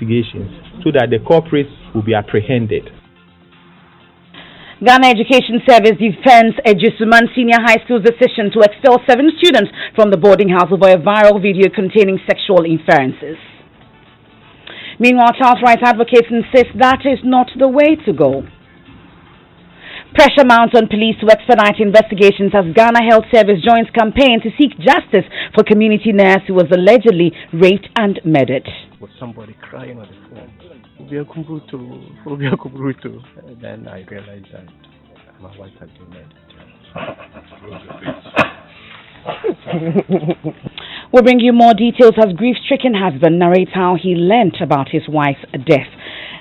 investigations so that the culprits will be apprehended. Ghana Education Service defends Ejisuman Senior High School's decision to expel 7 students from the boarding house over a viral video containing sexual inferences. Meanwhile, child rights advocates insist that is not the way to go. Pressure mounts on police to expedite investigations as Ghana Health Service joins campaign to seek justice for community nurse who was allegedly raped and murdered. With somebody crying on the phone. And then I realized that my wife had been murdered. We'll bring you more details as grief-stricken husband narrates how he learnt about his wife's death.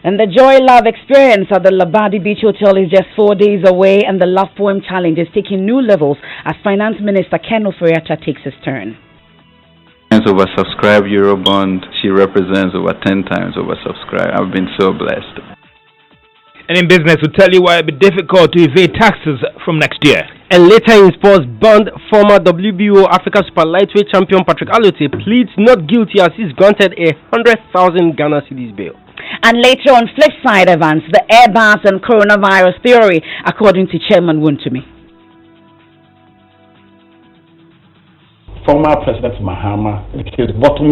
And the joy-love experience at the Labadi Beach Hotel is just 4 days away, and the Love Poem Challenge is taking new levels as Finance Minister Ken Ofori-Atta takes his turn. Oversubscribed Eurobond, she represents over 10 times oversubscribed. I've been so blessed. And in business, we'll tell you why it'll be difficult to evade taxes from next year. And later in sports, Bond former WBO Africa Super Lightweight champion Patrick Alote pleads not guilty as he's granted 100,000 Ghana cedis bail. And later on flip side, Evans, the airbags and coronavirus theory, according to Chairman Wuntumi. Former President Mahama, his bottom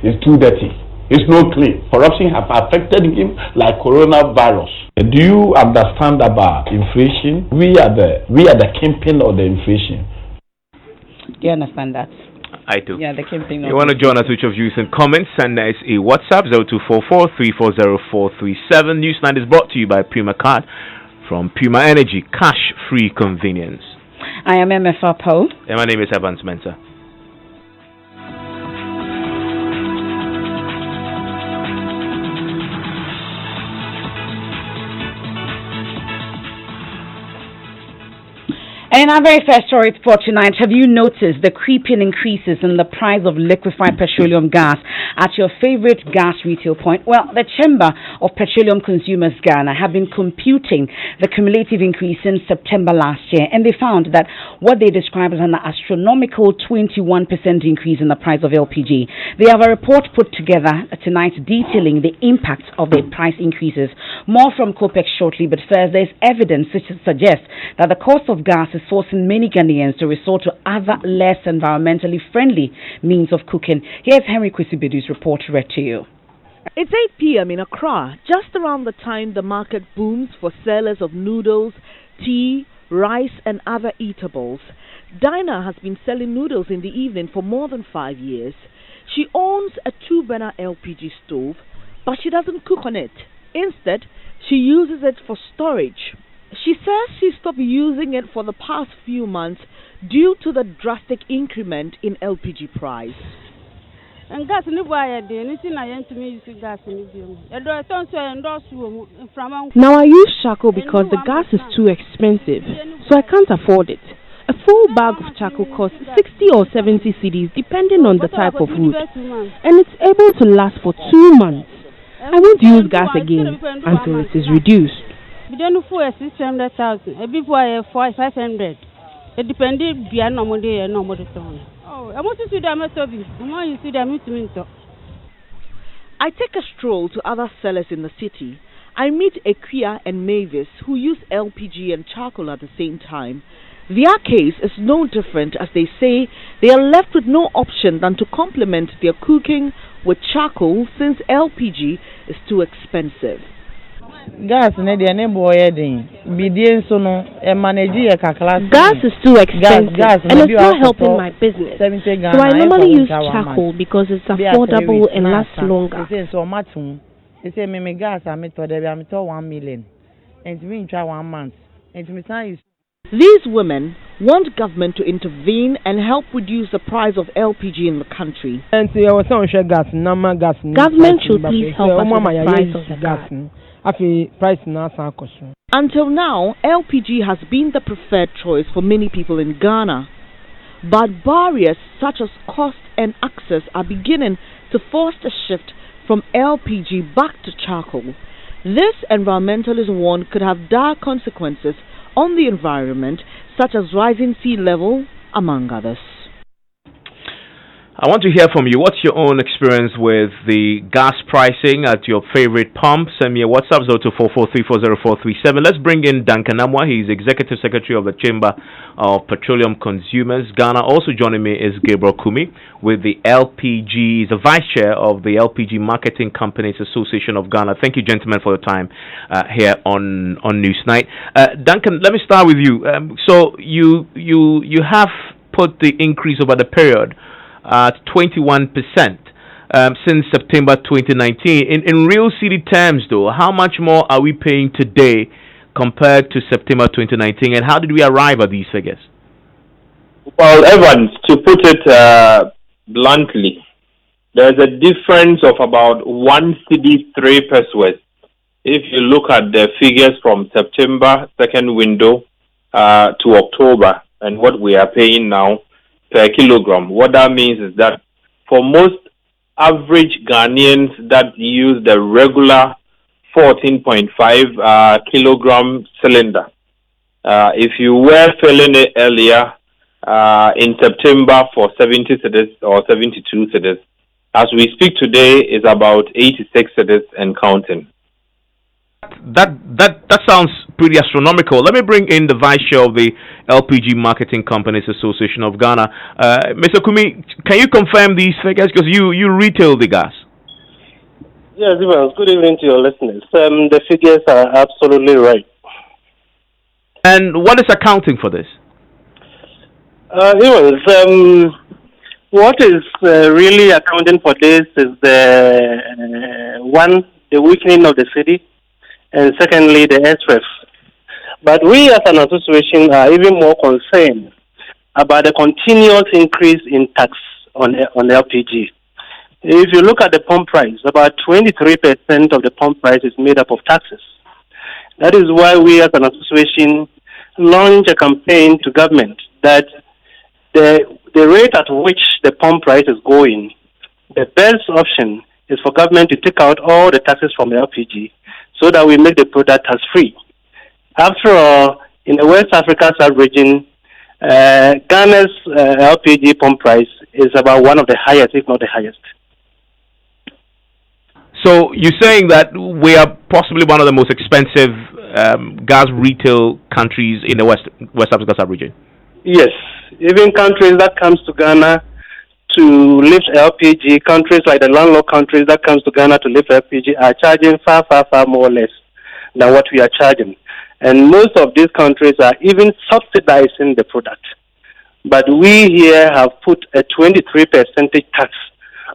is too dirty. It's not clean. Corruption has affected him like coronavirus. Do you understand about inflation? We are the kingpin of the inflation. Do you understand that? I do. Yeah, the kingpin. You want to join us with your views and comments? Send us a WhatsApp 0244-340437. Newsnight is brought to you by Puma Card from Puma Energy, cash-free convenience. I am Emefa Apawu. And my name is Mensah. And in our very first story for tonight, have you noticed the creeping increases in the price of liquefied petroleum gas at your favorite gas retail point? Well, the Chamber of Petroleum Consumers Ghana have been computing the cumulative increase since September last year, and they found that what they describe as an astronomical 21% increase in the price of LPG. They have a report put together tonight detailing the impact of the price increases. More from COPEC shortly, but first there's evidence which suggests that the cost of gas is forcing many Ghanaians to resort to other less environmentally friendly means of cooking. Here's Henry Kwesibedu's report read to you. It's 8 p.m. in Accra, just around the time the market booms for sellers of noodles, tea, rice and other eatables. Dinah has been selling noodles in the evening for more than 5 years. She owns a 2-burner LPG stove, but she doesn't cook on it. Instead, she uses it for storage. She says she stopped using it for the past few months due to the drastic increment in LPG price. Now I use charcoal because the gas is too expensive, so I can't afford it. A full bag of charcoal costs 60 or 70 cedis depending on the type of wood, and it's able to last for 2 months. I won't use gas again until it is reduced. We don't for 600,000. Before 500. It depends. Be a normal day and normal time. Oh, I want to see them. You see them. I take a stroll to other sellers in the city. I meet Equia and Mavis who use LPG and charcoal at the same time. Their case is no different, as they say they are left with no option than to complement their cooking with charcoal since LPG is too expensive. Gas is too expensive and it's not helping my business. So I normally use charcoal because it's affordable and lasts longer. These women want government to intervene and help reduce the price of LPG in the country. Government should please help us with the price of the gas. Until now, LPG has been the preferred choice for many people in Ghana. But barriers such as cost and access are beginning to force a shift from LPG back to charcoal. This, environmentalists warn, could have dire consequences on the environment, such as rising sea level, among others. And I want to hear from you. What's your own experience with the gas pricing at your favorite pump? Send me a WhatsApp 0244340437. Let's bring in Duncan Amwa. He's Executive Secretary of the Chamber of Petroleum Consumers Ghana. Also joining me is Gabriel Kumi with the LPG. He's the Vice Chair of the LPG Marketing Companies Association of Ghana. Thank you, gentlemen, for your time here on Newsnight. Duncan, let me start with you. So you have put the increase over the period at 21% since September 2019. In real city terms, though, how much more are we paying today compared to September 2019, and how did we arrive at these figures? Well, Evans, to put it bluntly, there's a difference of about 1 cedi 3 pesos. If you look at the figures from September second window to October and what we are paying now per kilogram. What that means is that for most average Ghanaians that use the regular 14.5 kilogram cylinder, if you were filling it earlier in September for 70 cedis or 72 cedis, as we speak today is about 86 cedis and counting. That sounds pretty astronomical. Let me bring in the Vice Chair of the LPG Marketing Companies Association of Ghana. Mr. Kumi, can you confirm these figures? Because you retail the gas. Yes, Evans. Good evening to your listeners. The figures are absolutely right. And what is accounting for this? Evans, what is really accounting for this is the weakening of the city, and secondly, the SRF. But we as an association are even more concerned about the continuous increase in tax on LPG. If you look at the pump price, about 23% of the pump price is made up of taxes. That is why we as an association launched a campaign to government that the rate at which the pump price is going, the best option is for government to take out all the taxes from the LPG so that we make the product tax-free. After all, in the West Africa sub-region, Ghana's LPG pump price is about one of the highest, if not the highest. So you're saying that we are possibly one of the most expensive gas retail countries in the West Africa sub-region? Yes. Even countries that comes to Ghana to lift LPG, countries like the landlocked countries that comes to Ghana to lift LPG are charging far more or less than what we are charging. And most of these countries are even subsidizing the product. But we here have put a 23% tax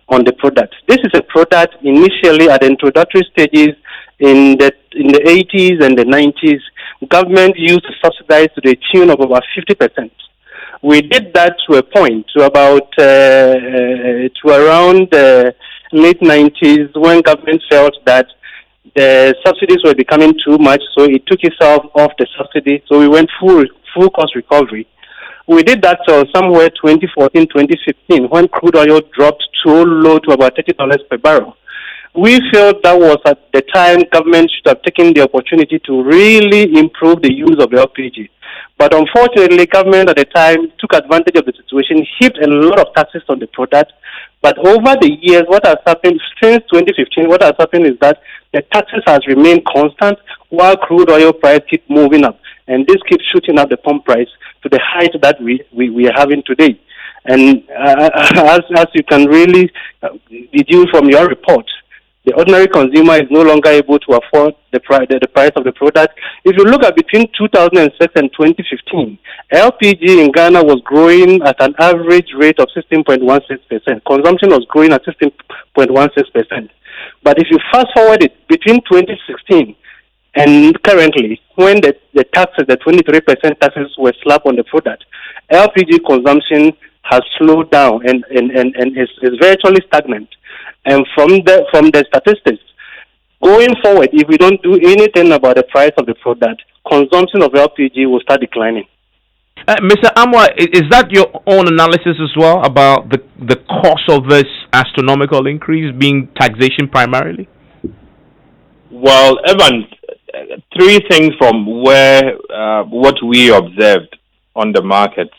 on the product. This is a product initially at the introductory stages in the 80s and the 90s. Government used to subsidize to the tune of about 50%. We did that to a point, to about to around the late 90s, when government felt that the subsidies were becoming too much, so it took itself off the subsidy. So we went full cost recovery. We did that till somewhere 2014, 2015, when crude oil dropped so low to about $30 per barrel. We felt that was at the time government should have taken the opportunity to really improve the use of the LPG. But unfortunately, government at the time took advantage of the situation, heaped a lot of taxes on the product. But over the years, what has happened since 2015, what has happened is that the taxes has remained constant while crude oil price keep moving up. And this keeps shooting up the pump price to the height that we are having today. And as you can really deduce from your report, the ordinary consumer is no longer able to afford the price of the product. If you look at between 2006 and 2015, LPG in Ghana was growing at an average rate of 16.16%. Consumption was growing at 16.16%. But if you fast forward it between 2016 and currently, when the taxes, the 23% taxes were slapped on the product, LPG consumption has slowed down and is virtually stagnant. And from the statistics, going forward, if we don't do anything about the price of the product, consumption of LPG will start declining. Mr. Amwa, is that your own analysis as well about the cost of this astronomical increase being taxation primarily? Well, Evan, three things from what we observed on the market.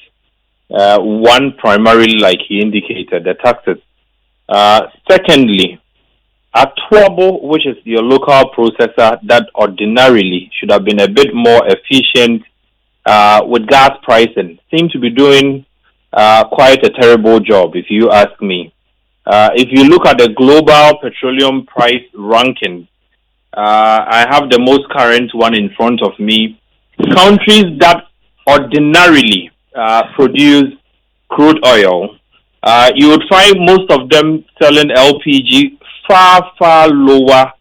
One, primarily, like he indicated, the taxes. Secondly, Apawu, which is your local processor that ordinarily should have been a bit more efficient with gas pricing, seem to be doing quite a terrible job, if you ask me. If you look at the global petroleum price ranking, I have the most current one in front of me. Countries that ordinarily produce crude oil, you would find most of them selling LPG far lower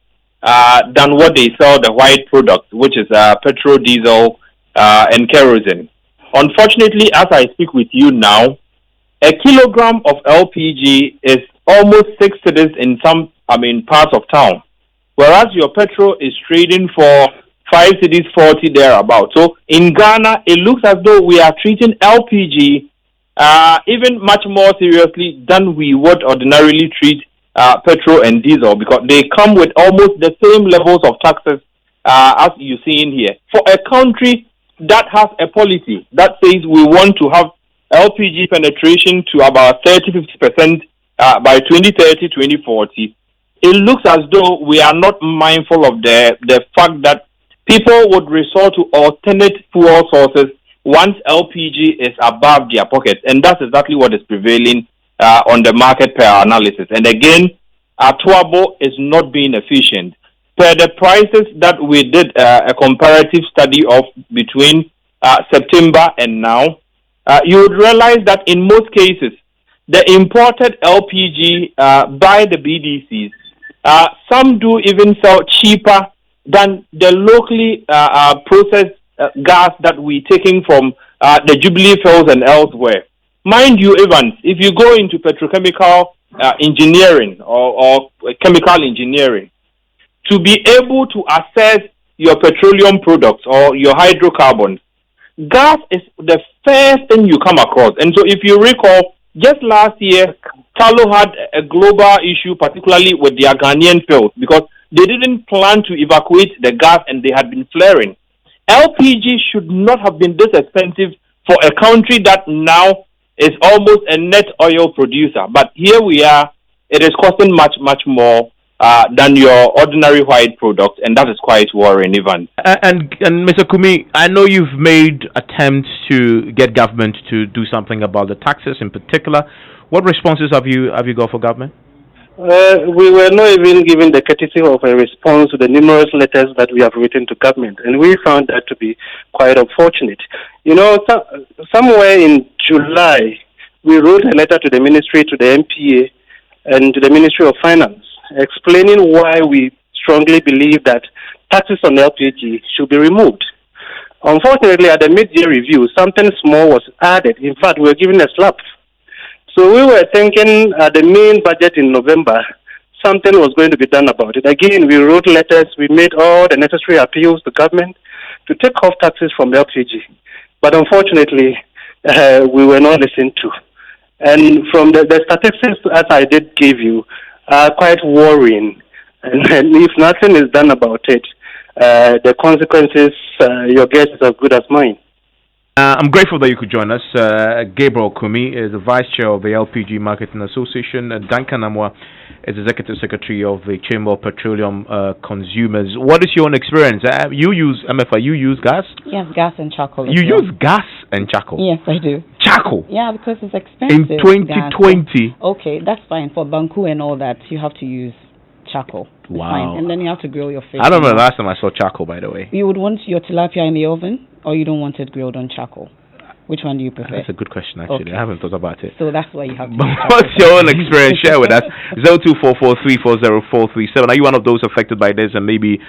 than what they sell the white product, which is petrol, diesel, and kerosene. Unfortunately, as I speak with you now, a kilogram of LPG is almost 6 cedis in some, parts of town, whereas your petrol is trading for 5 cedis, 40 thereabout. So in Ghana, it looks as though we are treating LPG even much more seriously than we would ordinarily treat petrol and diesel, because they come with almost the same levels of taxes as you see in here. For a country that has a policy that says we want to have LPG penetration to about 30-50% by 2030, 2040, it looks as though we are not mindful of the fact that people would resort to alternate fuel sources once LPG is above their pockets, and that's exactly what is prevailing on the market per analysis. And again, Apawu is not being efficient. Per the prices that we did a comparative study of between September and now, you would realize that in most cases, the imported LPG by the BDCs, some do even sell cheaper than the locally processed gas that we're taking from the Jubilee fields and elsewhere. Mind you, Evans, if you go into petrochemical engineering or chemical engineering, to be able to assess your petroleum products or your hydrocarbons, gas is the first thing you come across. And so if you recall, just last year, Talo had a global issue, particularly with their Ghanaian fields, because they didn't plan to evacuate the gas and they had been flaring. LPG should not have been this expensive for a country that now is almost a net oil producer. But here we are, it is costing much more than your ordinary white product, and that is quite worrying, Ivan. And Mr. Kumi, I know you've made attempts to get government to do something about the taxes in particular. What responses have you got for government? We were not even given the courtesy of a response to the numerous letters that we have written to government, and we found that to be quite unfortunate. You know, somewhere in July, we wrote a letter to the ministry, to the MPA, and to the Ministry of Finance, explaining why we strongly believe that taxes on LPG should be removed. Unfortunately, at the mid-year review, something small was added. In fact, we were given a slap. So we were thinking at the main budget in November, something was going to be done about it. Again, we wrote letters, we made all the necessary appeals to government to take off taxes from LPG. But unfortunately, we were not listened to. And from the statistics, as I did give you, are quite worrying. And if nothing is done about it, the consequences, your guess is as good as mine. I'm grateful that you could join us. Gabriel Kumi is the Vice Chair of the LPG Marketing Association. Duncan Amwa is Executive Secretary of the Chamber of Petroleum Consumers. What is your own experience? You use Emefa, you use gas? Yes, gas and charcoal. You use gas and charcoal? Yes, I do. Charcoal? Yeah, because it's expensive. In 2020? Gas. Okay, that's fine. For Banku and all that, you have to use charcoal. It's wow. Fine. And then you have to grill your fish. I don't know the last time I saw charcoal, by the way. You would want your tilapia in the oven, or you don't want it grilled on charcoal? Which one do you prefer? That's a good question, actually. Okay. I haven't thought about it. So that's why you have to. What's your own experience? Share with us. 0244340437. Are you one of those affected by this and maybe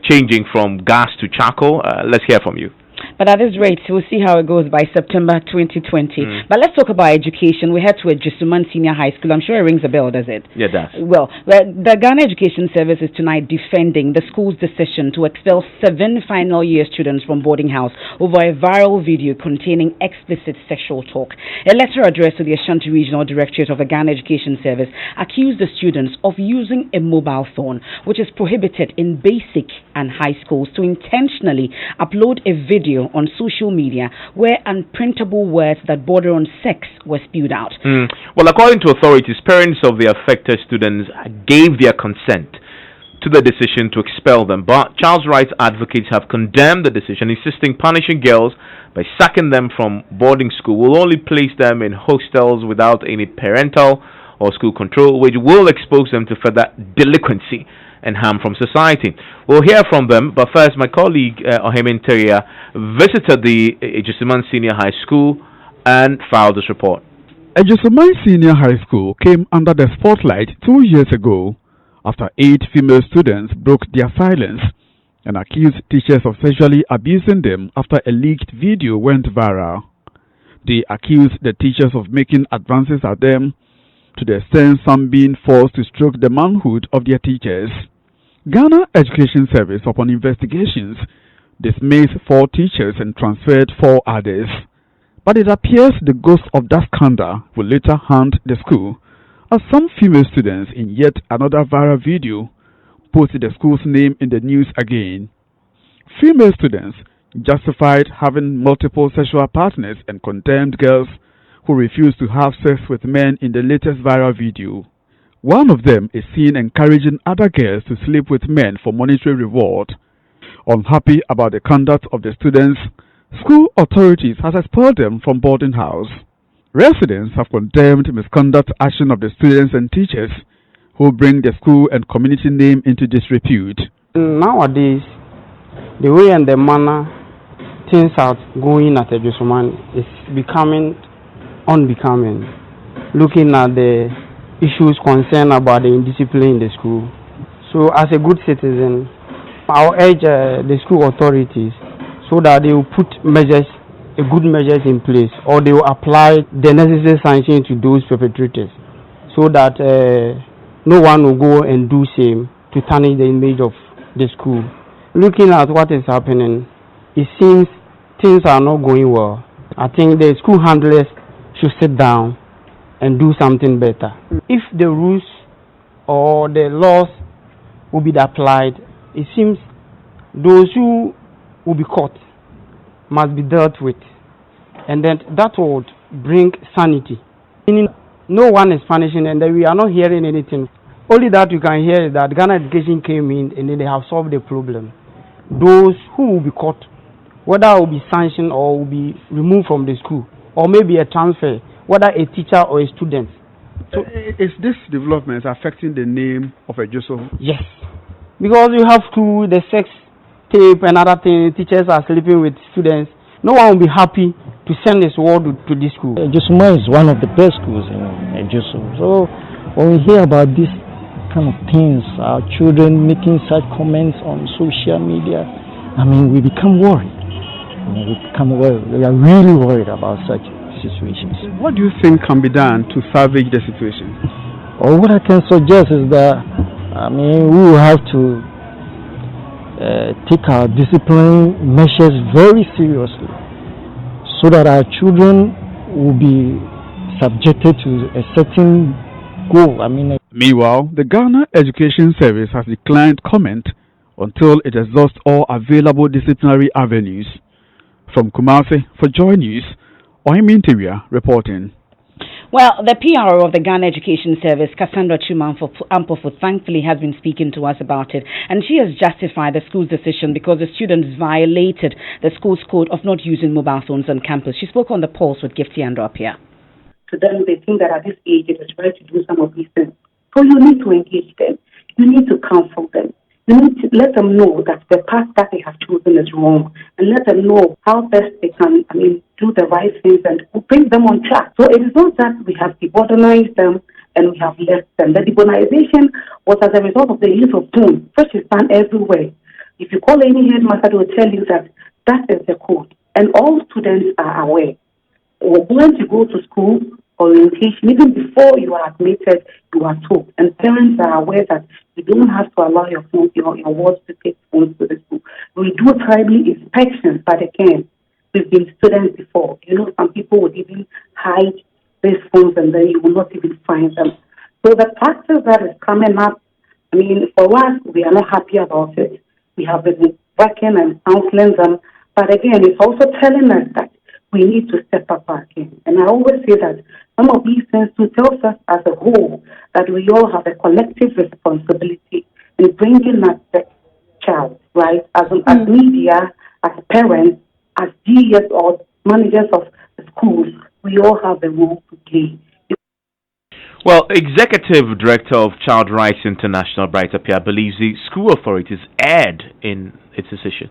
changing from gas to charcoal? Let's hear from you. But at this rate, we'll see how it goes by September 2020. But let's talk about education. We head to a Jusuman Senior High School. I'm sure it rings a bell, does it? Yeah, it does. Well, the Ghana Education Service is tonight defending the school's decision to expel 7 final year students from boarding house over a viral video containing explicit sexual talk. A letter addressed to the Ashanti Regional Directorate of the Ghana Education Service accused the students of using a mobile phone, which is prohibited in basic and high schools, to intentionally upload a video video on social media where unprintable words that border on sex were spewed out. Well, according to authorities, parents of the affected students gave their consent to the decision to expel them, but child rights advocates have condemned the decision, insisting punishing girls by sacking them from boarding school will only place them in hostels without any parental or school control, which will expose them to further delinquency and harm from society. We'll hear from them, but first, my colleague Ohemin Teria visited the Ejusuman Senior High School and filed this report. Ejusuman Senior High School came under the spotlight 2 years ago after 8 female students broke their silence and accused teachers of sexually abusing them after a leaked video went viral. They accused the teachers of making advances at them, to the extent some being forced to stroke the manhood of their teachers. Ghana Education Service, upon investigations, dismissed 4 teachers and transferred 4 others. But it appears the ghost of that scandal will later haunt the school, as some female students in yet another viral video posted the school's name in the news again. Female students justified having multiple sexual partners and condemned girls who refused to have sex with men in the latest viral video. One of them is seen encouraging other girls to sleep with men for monetary reward. Unhappy about the conduct of the students, school authorities have expelled them from boarding house. Residents have condemned misconduct action of the students and teachers who bring the school and community name into disrepute. Nowadays, the way and the manner things are going at Ejusuman is becoming unbecoming. Looking at the issues concerned about the indiscipline in the school. So as a good citizen, I'll urge the school authorities so that they will put measures, good measures in place, or they will apply the necessary sanction to those perpetrators so that no one will go and do same to tarnish the image of the school. Looking at what is happening, it seems things are not going well. I think the school handlers should sit down and do something better. If the rules or the laws will be applied, it seems those who will be caught must be dealt with, and then that would bring sanity. Meaning no one is punishing, and we are not hearing anything. Only that you can hear is that Ghana Education came in and then they have solved the problem. Those who will be caught, whether it will be sanctioned or will be removed from the school, or maybe a transfer, whether a teacher or a student. So is this development affecting the name of Ejusuman? Yes, because you have to the sex tape and other things. Teachers are sleeping with students. No one will be happy to send this word to this school. Ejusuman is one of the best schools in Ejusuman. So when we hear about this kind of things, our children making such comments on social media, I mean, we become worried. We are really worried about such situations. What do you think can be done to salvage the situation? Or what I can suggest is that, I mean, we will have to take our discipline measures very seriously so that our children will be subjected to a certain goal. Meanwhile, the Ghana Education Service has declined comment until it exhausts all available disciplinary avenues. From Kumasi, for Joy News, Ohemin Teria reporting. Well, the PRO of the Ghana Education Service, Cassandra Chuma-Ampofu, thankfully has been speaking to us about it, and she has justified the school's decision because the students violated the school's code of not using mobile phones on campus. She spoke on the Pulse with Gifty Andropia. To them, they think that at this age it is right to do some of these things. So you need to engage them. You need to counsel them. You need to let them know that the path that they have chosen is wrong, and let them know how best they can, do the right things and bring them on track. So it is not that we have demonized them and we have left them. The demonization was as a result of the use of phone, which is done everywhere. If you call any headmaster, they will tell you that that is the code, and all students are aware. When you go to school, orientation, even before you are admitted, you are told, and parents are aware that you don't have to allow your phone, your wards to take phones to the school. We do timely inspections, but again, we've been students before. Some people would even hide these phones and then you will not even find them. So the practice that is coming up, for us, we are not happy about it. We have been working and counseling them, But again, it's also telling us that we need to step up our game. And I always say that some of these things to tell us as a whole that we all have a collective responsibility in bringing up the child, right? As media, as parents, as GS or managers of schools, we all have a role to play. Well, Executive Director of Child Rights International, Bright Apia, believes the school authorities erred in its decision.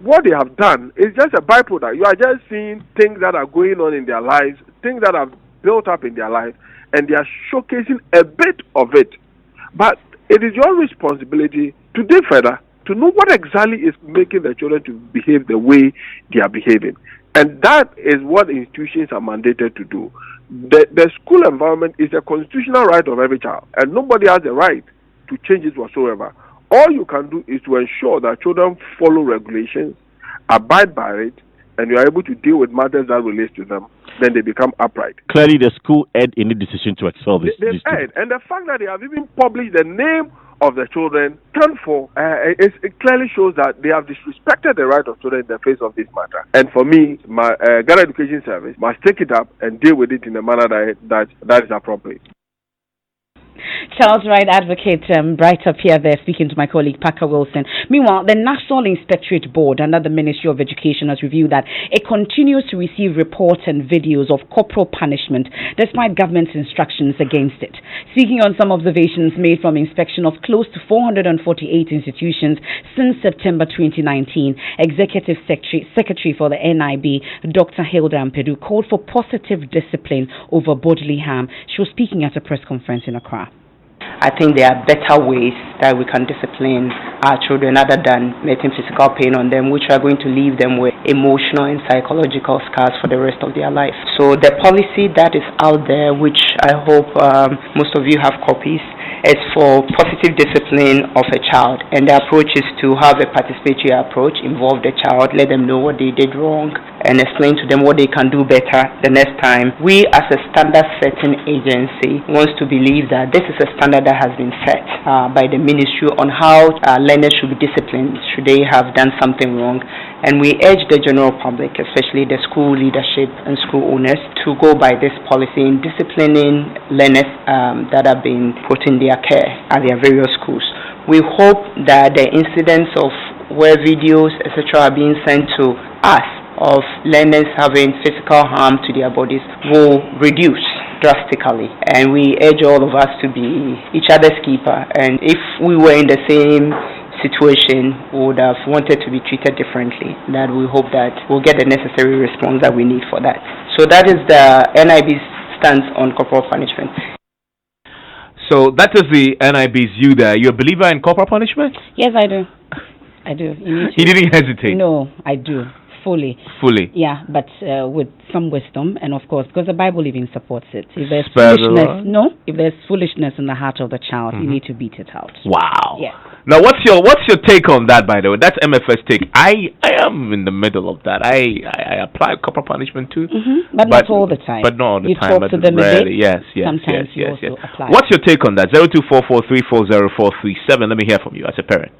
What they have done is just a byproduct. You are just seeing things that are going on in their lives, things that have built up in their lives, and they are showcasing a bit of it. But it is your responsibility to dig further, to know what exactly is making the children to behave the way they are behaving. And that is what institutions are mandated to do. The school environment is a constitutional right of every child, and nobody has the right to change it whatsoever. All you can do is to ensure that children follow regulations, abide by it, and you are able to deal with matters that relate to them. Then they become upright. Clearly, the school had any decision to expel this. They've had, and the fact that they have even published the name of the children stand for it clearly shows that they have disrespected the right of children in the face of this matter. And for me, my Ghana Education Service must take it up and deal with it in a manner that is appropriate. Child's Right Advocate Bright Apia there speaking to my colleague Parker Wilson. Meanwhile, the National Inspectorate Board under the Ministry of Education has reviewed that it continues to receive reports and videos of corporal punishment despite government's instructions against it. Speaking on some observations made from inspection of close to 448 institutions since September 2019, Executive Secretary for the NIB, Dr. Hilda Ampedu, called for positive discipline over bodily harm. She was speaking at a press conference in Accra. I think there are better ways that we can discipline our children other than making physical pain on them, which are going to leave them with emotional and psychological scars for the rest of their life. So the policy that is out there, which I hope most of you have copies, is for positive discipline of a child. And the approach is to have a participatory approach, involve the child, let them know what they did wrong, and explain to them what they can do better the next time. We as a standard setting agency wants to believe that this is a standard that has been set by the ministry on how learners should be disciplined should they have done something wrong. And we urge the general public, especially the school leadership and school owners, to go by this policy in disciplining learners that have been put in their care at their various schools. We hope that the incidents of where videos, etc., are being sent to us of learners having physical harm to their bodies will reduce drastically. And we urge all of us to be each other's keeper. And if we were in the same situation, we would have wanted to be treated differently. That we hope that we'll get the necessary response that we need for that. So that is the NIB's stance on corporal punishment. So that is the NIB's view there. You're a believer in corporal punishment? Yes, I do. I do. He didn't hesitate. No, I do. Fully. Yeah, but with some wisdom, and of course, because the Bible even supports it. If there's if there's foolishness in the heart of the child, you need to beat it out. Wow. Yeah. Now, what's your take on that? By the way, that's MFS take. I am in the middle of that. I apply corporal punishment too, but not all the time. But not all the you time. Talk to them rarely. Yes. Sometimes you also apply. What's your take on that? 0244340437. Let me hear from you as a parent.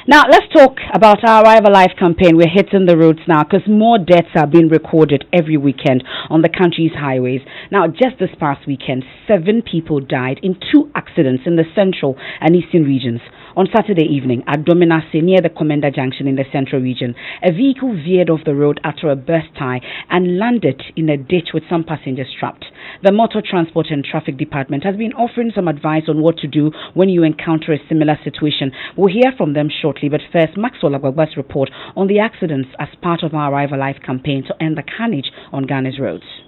Now, let's talk about our Arrive Alive campaign. We're hitting the roads now because more deaths are being recorded every weekend on the country's highways. Now, just this past weekend, 7 people died in 2 accidents in the central and eastern regions. On Saturday evening, at Dominase near the Commander Junction in the central region, a vehicle veered off the road after a burst tie and landed in a ditch with some passengers trapped. The Motor Transport and Traffic Department has been offering some advice on what to do when you encounter a similar situation. We'll hear from them shortly, but first, Maxwell Agbagba's report on the accidents as part of our Arrive Alive campaign to end the carnage on Ghana's roads.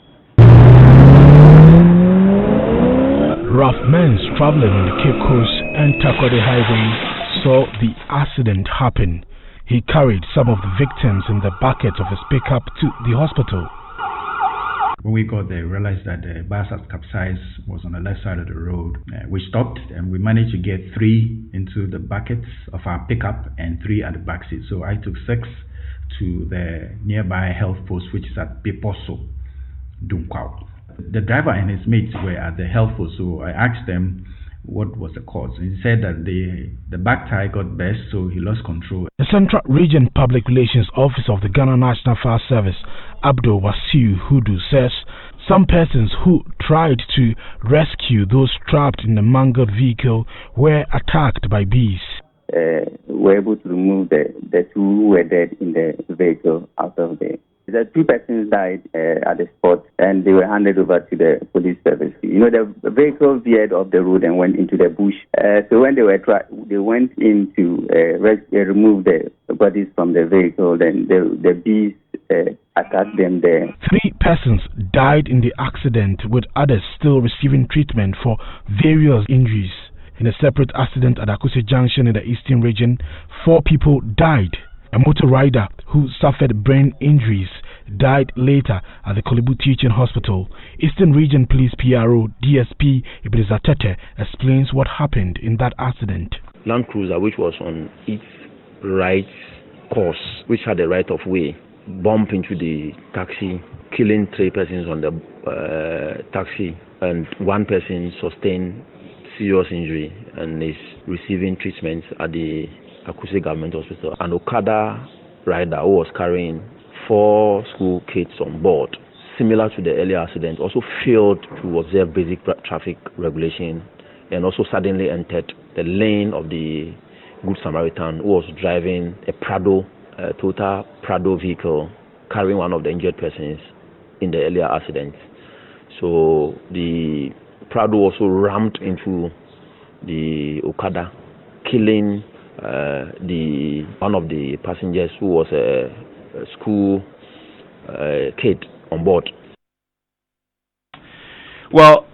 Rough men traveling on the Cape Coast and Takoradi Highway saw the accident happen. He carried some of the victims in the bucket of his pickup to the hospital. When we got there, we realized that the bus had capsized, was on the left side of the road. We stopped and we managed to get 3 into the buckets of our pickup and 3 at the back seat. So I took 6 to the nearby health post, which is at Peposo, Dunkwao. The driver and his mates were at the health post, so I asked them what was the cause. He said that the back tire got burst, so he lost control. The Central Region Public Relations Officer of the Ghana National Fire Service, Abdul Wasiu Hudu, says some persons who tried to rescue those trapped in the mangled vehicle were attacked by bees. Were able to remove the two who were dead in the vehicle out of there. The 2 persons died at the spot, and they were handed over to the police service. The vehicle veered off the road and went into the bush. So when they went in to remove the bodies from the vehicle, then the bees attacked them there. 3 persons died in the accident, with others still receiving treatment for various injuries. In a separate accident at Akuse Junction in the Eastern Region, 4 people died. A motor rider who suffered brain injuries died later at the Kolebu Teaching Hospital. Eastern Region Police PRO DSP Ibreza Tete explains what happened in that accident. Land Cruiser, which was on its right course, which had the right of way, bumped into the taxi, killing 3 persons on the taxi, and 1 person sustained serious injury and is receiving treatment at the Akuse Government Hospital. An Okada rider who was carrying 4 school kids on board, similar to the earlier accident, also failed to observe basic traffic regulation and also suddenly entered the lane of the Good Samaritan, who was driving a Toyota Prado vehicle carrying one of the injured persons in the earlier accident. So the Prado also rammed into the Okada, killing one of the passengers who was a school kid on board. Well,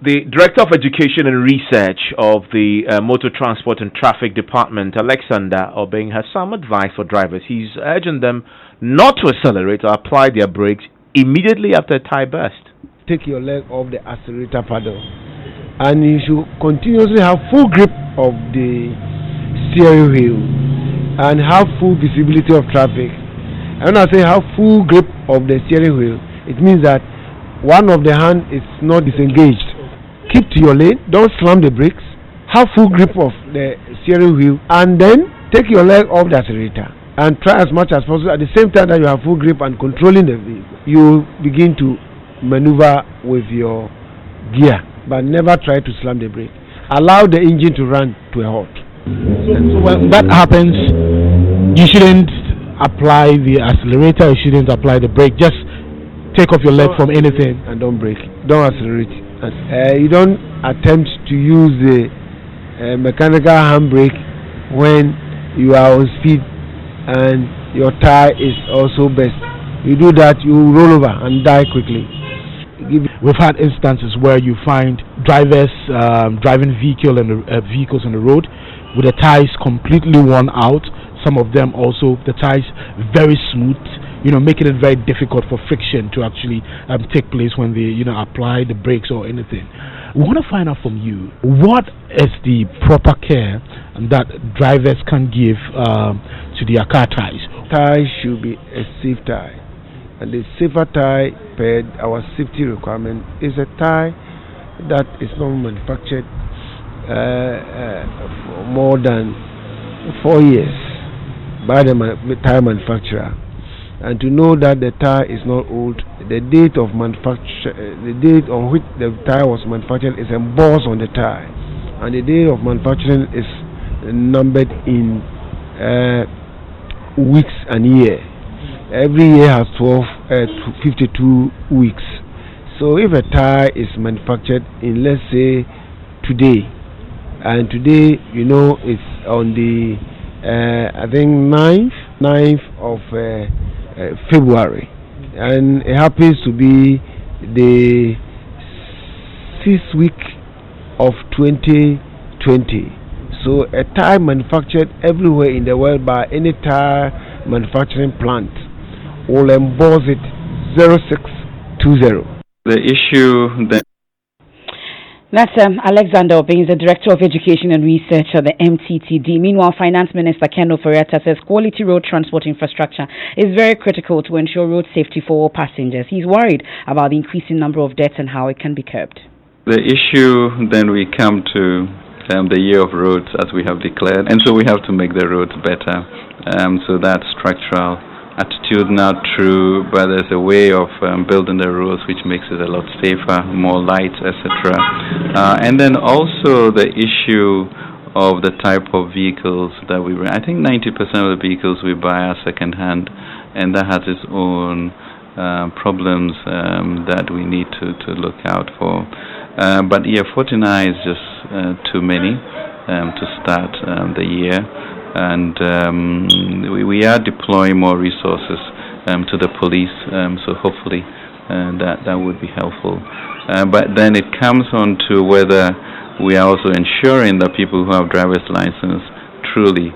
the Director of Education and Research of the Motor Transport and Traffic Department, Alexander Obeng, has some advice for drivers. He's urging them not to accelerate or apply their brakes immediately after a tire burst. Take your leg off the accelerator pedal, and you should continuously have full grip of the steering wheel and have full visibility of traffic. And when I say have full grip of the steering wheel, it means that one of the hand is not disengaged. Keep to your lane, don't slam the brakes, have full grip of the steering wheel, and then take your leg off the accelerator and try as much as possible. At the same time that you have full grip and controlling the vehicle, you begin to maneuver with your gear, but never try to slam the brake. Allow the engine to run to a halt. So when that happens, you shouldn't apply the accelerator, you shouldn't apply the brake. Just take off your leg from anything and don't brake, don't accelerate. You don't attempt to use the mechanical handbrake when you are on speed and your tire is also burst. You do that, you roll over and die quickly. We've had instances where you find drivers driving vehicles on the road with the tires completely worn out. Some of them also the tires very smooth, making it very difficult for friction to actually take place when they apply the brakes or anything. We want to find out from you, what is the proper care that drivers can give to their car tires? Tires should be a safe tire. And the safer tire per our safety requirement is a tire that is not manufactured for more than 4 years by the tire manufacturer. And to know that the tire is not old, the date of manufacture, the date on which the tire was manufactured is embossed on the tire, and the date of manufacturing is numbered in weeks and year. Every year has 52 weeks. So if a tire is manufactured in, let's say, today, and today, it's on the, I think 9th of February, and it happens to be the 6th week of 2020. So a tire manufactured everywhere in the world by any tire manufacturing plant will emboss it 0620. The issue that That's Alexander Obeng, the Director of Education and Research at the MTTD. Meanwhile, Finance Minister Ken Ofori-Atta says quality road transport infrastructure is very critical to ensure road safety for all passengers. He's worried about the increasing number of deaths and how it can be curbed. The issue, then we come to the year of roads as we have declared, and so we have to make the roads better. So that's structural, attitudinal, true, but there's a way of building the roads which makes it a lot safer, more light, etc. And then also the issue of the type of vehicles that we rent. I think 90% of the vehicles we buy are second-hand, and that has its own problems that we need to look out for. But year 49 is just too many to start the year, and we are deploying more resources to the police, so hopefully that would be helpful. But then it comes on to whether we are also ensuring that people who have driver's license truly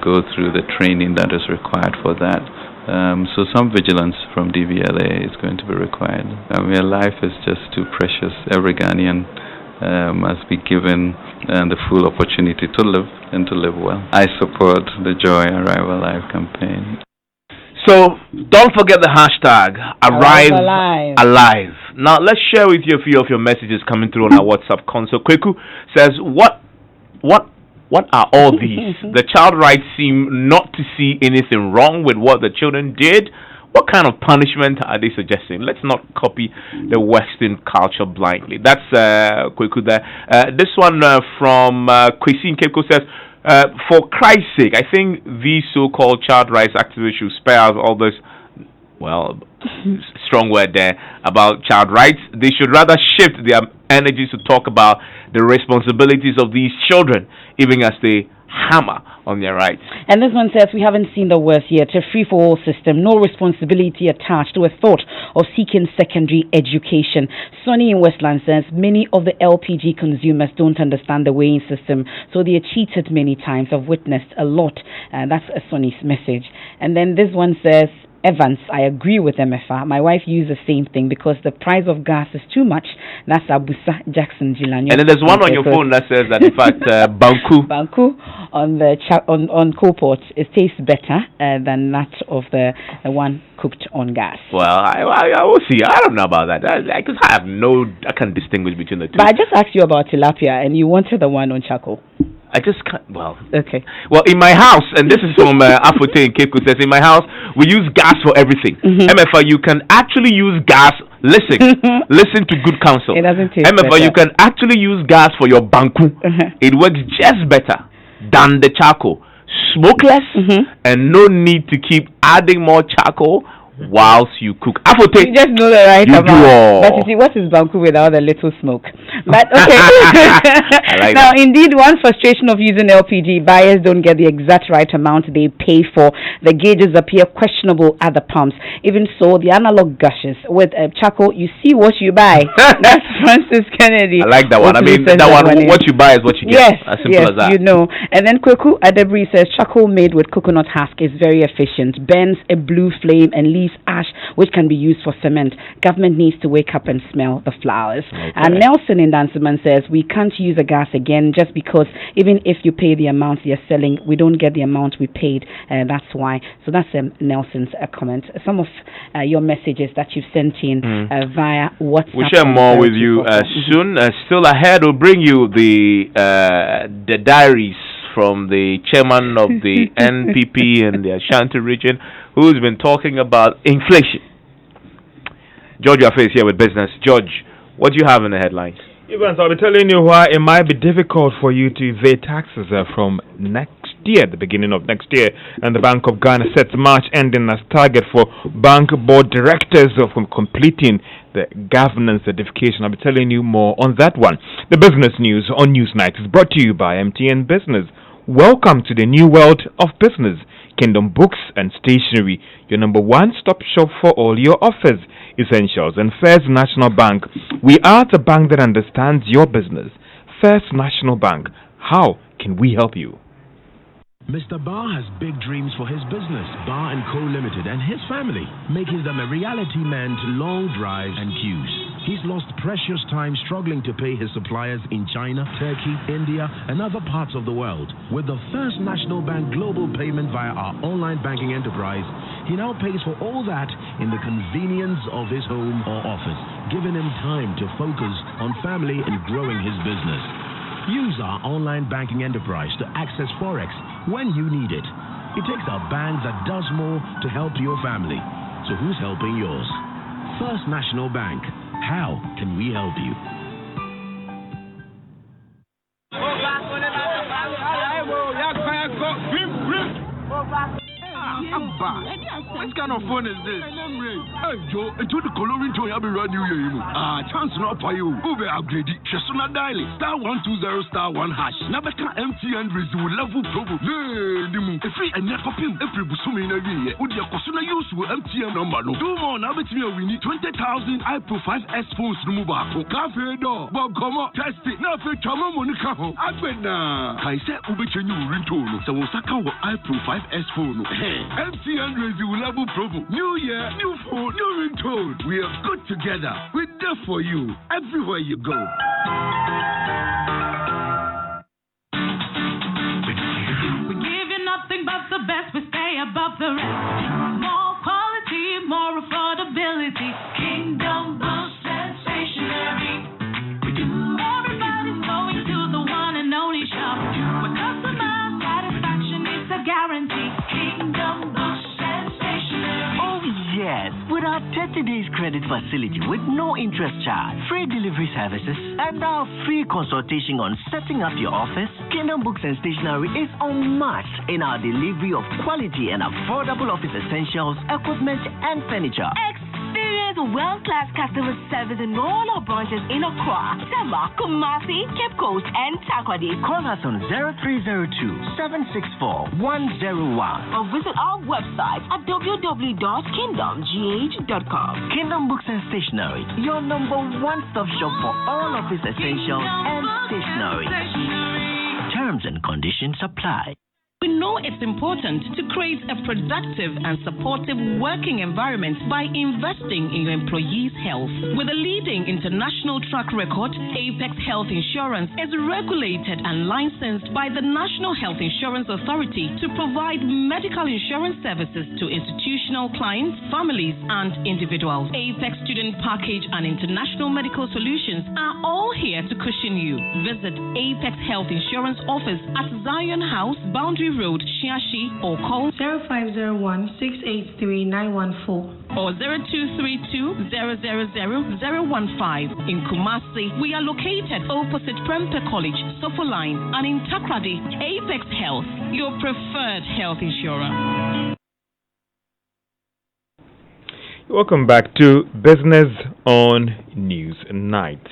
go through the training that is required for that. So some vigilance from DVLA is going to be required. Life is just too precious. Every Ghanaian must be given the full opportunity to live and to live well. I support the Joy Arrive Alive campaign. So don't forget the hashtag Arrive Alive. Now let's share with you a few of your messages coming through on our WhatsApp console. Kweku says, what are all these? The child rights seem not to see anything wrong with what the children did. What kind of punishment are they suggesting? Let's not copy the Western culture blindly. That's Kweku there. This one from Kwesi in Cape Coast says, for Christ's sake, I think these so-called child rights activists should spare us all this, well, strong word there, about child rights. They should rather shift their energies to talk about the responsibilities of these children, even as they hammer on their rights. And this one says, we haven't seen the worst yet. A free-for-all system, no responsibility attached to a thought of seeking secondary education. Sonny in Westland says, many of the LPG consumers don't understand the weighing system, so they are cheated many times. I've witnessed a lot. That's Sonny's message. And then this one says, Evans, I agree with Emefa. My wife used the same thing because the price of gas is too much. That's Abusa Jackson Jilanyo. And then there's one on your phone that says that in fact Banku on the on Coalport, it tastes better than that of the one cooked on gas. Well, I will see. I don't know about that. Because I can't distinguish between the two. But I just asked you about tilapia, and you wanted the one on charcoal. I just can't. Well, okay. Well, in my house, and this is from Afote in Cape Coast, says, in my house, we use gas for everything. Emefa, you can actually use gas. Listen to good counsel. It doesn't taste Emefa, better. you can actually use gas for your banku. It works just better than the charcoal. Smokeless, and no need to keep adding more charcoal whilst you cook. Afote, you just know the right amount. But you see, what is banku without a little smoke? But okay. Like now, that. indeed, one frustration of using LPG, buyers don't get the exact right amount they pay for. The gauges appear questionable at the pumps. Even so, the analog gushes. With charcoal, you see what you buy. That's Francis Kennedy. I like that one. I mean, that one, what you buy is what you get. Yes, as simple as that. You know. And then Kweku Adebri says, charcoal made with coconut husk is very efficient. Burns a blue flame and leaves ash, which can be used for cement. Government needs to wake up and smell the flowers. Okay. And Nelson in Danceman says, we can't use the gas again just because even if you pay the amount you're selling, we don't get the amount we paid. That's why. So that's Nelson's comment. Some of your messages that you've sent in via WhatsApp. We'll share more with you soon. Still ahead, we'll bring you the diaries from the chairman of the NPP in the Ashanti region, who's been talking about inflation. George Affe is here with business. George, what do you have in the headlines? Evans, I'll be telling you why it might be difficult for you to evade taxes from next year, the beginning of next year. And the Bank of Ghana sets March ending as target for bank board directors from completing the governance certification. I'll be telling you more on that one. The business news on Newsnight is brought to you by MTN Business. Welcome to the new world of business. Kingdom Books and Stationery, your number one-stop shop for all your office essentials. And First National Bank, we are the bank that understands your business. First National Bank, how can we help you? Mr. Barr has big dreams for his business, Barr & Co. Limited, and his family, making them a reality man to long drives and queues. He's lost precious time struggling to pay his suppliers in China, Turkey, India, and other parts of the world. With the First National Bank global payment via our online banking enterprise, He now pays for all that in the convenience of his home or office, giving him time to focus on family and growing his business. Use our online banking enterprise to access Forex when you need it. It takes a bank that does more to help your family. So who's helping yours? First National Bank. How can we help you? What kind of phone is this? Hey, Joe, I told the coloring to you be running you. Chance not for you. Ube upgrade. Shesuna dial *120*1#. Never can MTN resume level probo. Dimu. If we and copy every busumi na ye. Would your Kosuna use with MTN number no? Do more now bet me we need 20,000 iPro 5S phones no move back. Cafe door. Bob come up. Test it. Now for Chama Monica. Agbena. I said Ube Chenyu ringtone. So Osaka with iPro 5S phone. MTN resume level probo. New year, new phone, new ringtone. We are good together. We're there for you everywhere you go. We give you nothing but the best. We stay above the rest. More quality, more affordability. Kingdom Boost Sensationary. Everybody's going to the one and only shop. Where customer satisfaction is a guarantee. Kingdom Boost Sensationary. Oh yes, with our 30 days credit facility with no interest charge, free delivery services, and our free consultation on setting up your office, Kingdom Books and Stationery is unmatched in our delivery of quality and affordable office essentials, equipment, and furniture. Experience world-class customer service in all our branches in Accra, Tema, Kumasi, Cape Coast, and Takoradi. Call us on 0302-764-101 or visit our website at www.kingdomgh.com. Kingdom Books and Stationery, your number one stop shop for all office essentials and stationery. Terms and conditions apply. We know it's important to create a productive and supportive working environment by investing in your employees' health. With a leading international track record, Apex Health Insurance is regulated and licensed by the National Health Insurance Authority to provide medical insurance services to institutional clients, families, and individuals. Apex Student Package and International Medical Solutions are all here to cushion you. Visit Apex Health Insurance Office at Zion House, Boundary Road, Shiashi, or call 0501-683-914 or 0232-000-015. In Kumasi, we are located opposite Prempeh College, Sofo Line, and in Takrady, Apex Health, your preferred health insurer. Welcome back to Business on News Night.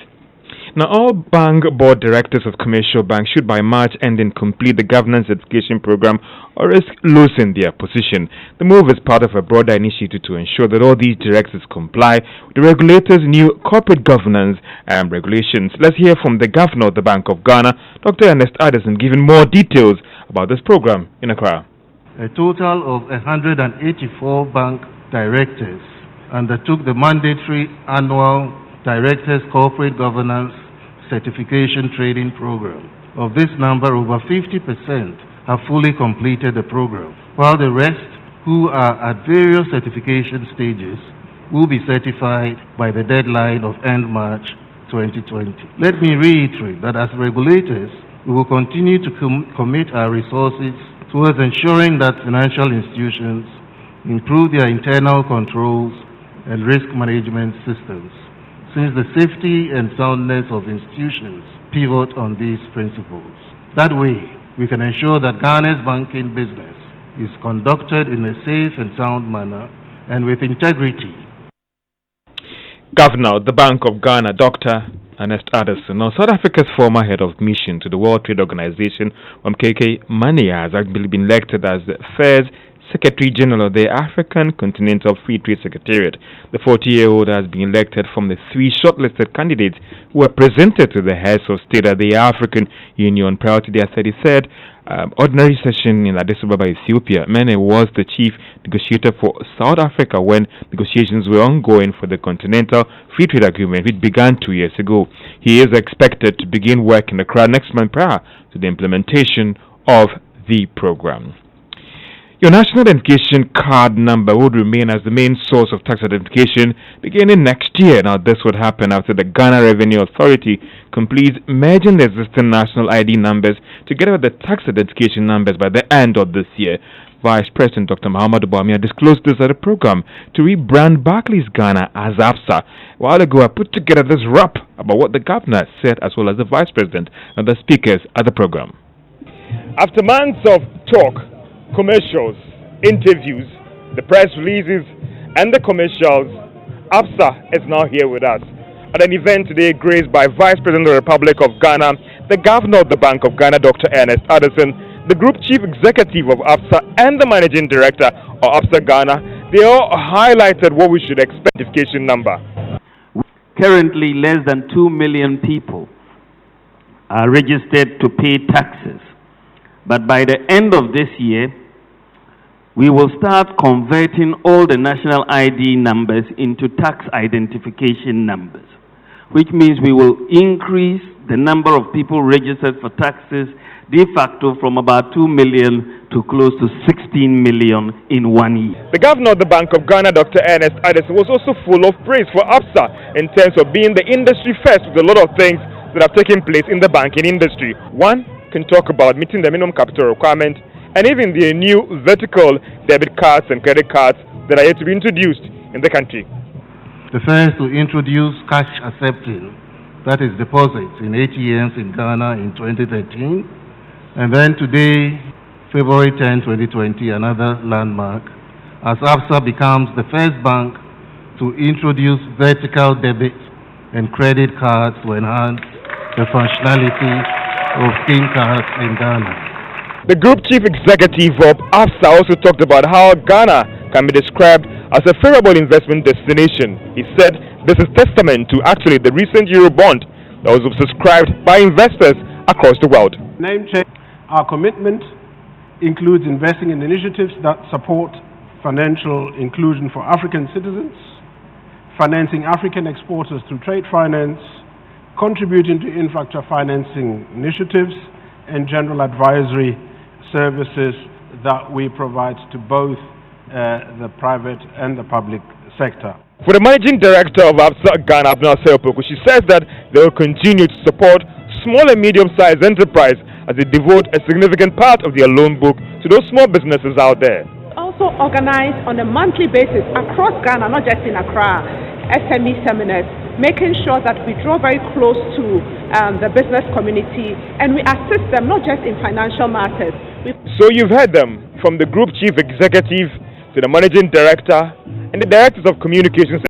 Now, all bank board directors of commercial banks should by March ending complete the governance certification program or risk losing their position. The move is part of a broader initiative to ensure that all these directors comply with the regulator's new corporate governance and regulations. Let's hear from the governor of the Bank of Ghana, Dr. Ernest Addison, giving more details about this program in Accra. A total of 184 bank directors undertook the mandatory annual Directors Corporate Governance Certification Training Program. Of this number, over 50% have fully completed the program, while the rest, who are at various certification stages, will be certified by the deadline of end March 2020. Let me reiterate that as regulators, we will continue to commit our resources towards ensuring that financial institutions improve their internal controls and risk management systems, since the safety and soundness of institutions pivot on these principles. That way, we can ensure that Ghana's banking business is conducted in a safe and sound manner and with integrity. Governor of the Bank of Ghana, Dr. Ernest Addison. Now, South Africa's former head of mission to the World Trade Organization, KK Mania, has actually been elected as the first Secretary General of the African Continental Free Trade Secretariat. The 40-year-old has been elected from the three shortlisted candidates who were presented to the heads of state at the African Union prior to their 33rd ordinary session in Addis Ababa, Ethiopia. Mene was the chief negotiator for South Africa when negotiations were ongoing for the Continental Free Trade Agreement, which began 2 years ago. He is expected to begin work in Accra next month prior to the implementation of the program. Your national identification card number would remain as the main source of tax identification beginning next year. Now, this would happen after the Ghana Revenue Authority completes merging the existing national ID numbers together with the tax identification numbers by the end of this year. Vice President Dr. Muhammad Bawumia disclosed this at a program to rebrand Barclays Ghana as ABSA. A while ago, I put together this wrap about what the governor said as well as the Vice President and the speakers at the program. After months of talk, commercials, interviews, the press releases, and the commercials, ABSA is now here with us at an event today graced by Vice President of the Republic of Ghana, the Governor of the Bank of Ghana, Dr. Ernest Addison, the Group Chief Executive of ABSA, and the Managing Director of ABSA Ghana. They all highlighted what we should expect identification number. Currently, less than 2 million people are registered to pay taxes. But by the end of this year, we will start converting all the national ID numbers into tax identification numbers, which means we will increase the number of people registered for taxes de facto from about 2 million to close to 16 million in 1 year. The Governor of the Bank of Ghana, Dr. Ernest Addison, was also full of praise for ABSA in terms of being the industry first with a lot of things that have taken place in the banking industry. One can talk about meeting the minimum capital requirement and even the new vertical debit cards and credit cards that are yet to be introduced in the country. The first to introduce cash accepting, that is deposits in ATMs in Ghana in 2013. And then today, February 10, 2020, another landmark, as ABSA becomes the first bank to introduce vertical debit and credit cards to enhance the functionality of SIM cards in Ghana. The Group Chief Executive of ABSA also talked about how Ghana can be described as a favorable investment destination. He said this is testament to actually the recent Eurobond that was subscribed by investors across the world. Name change. Our commitment includes investing in initiatives that support financial inclusion for African citizens, financing African exporters through trade finance, contributing to infrastructure financing initiatives, and general advisory services that we provide to both the private and the public sector. For the Managing Director of ABSA Ghana, Abner Seopoku, she says that they will continue to support small and medium-sized enterprise as they devote a significant part of their loan book to those small businesses out there. Also organize on a monthly basis across Ghana, not just in Accra, SME seminars, making sure that we draw very close to the business community and we assist them not just in financial matters. So you've heard them, from the Group Chief Executive to the Managing Director and the Directors of Communications.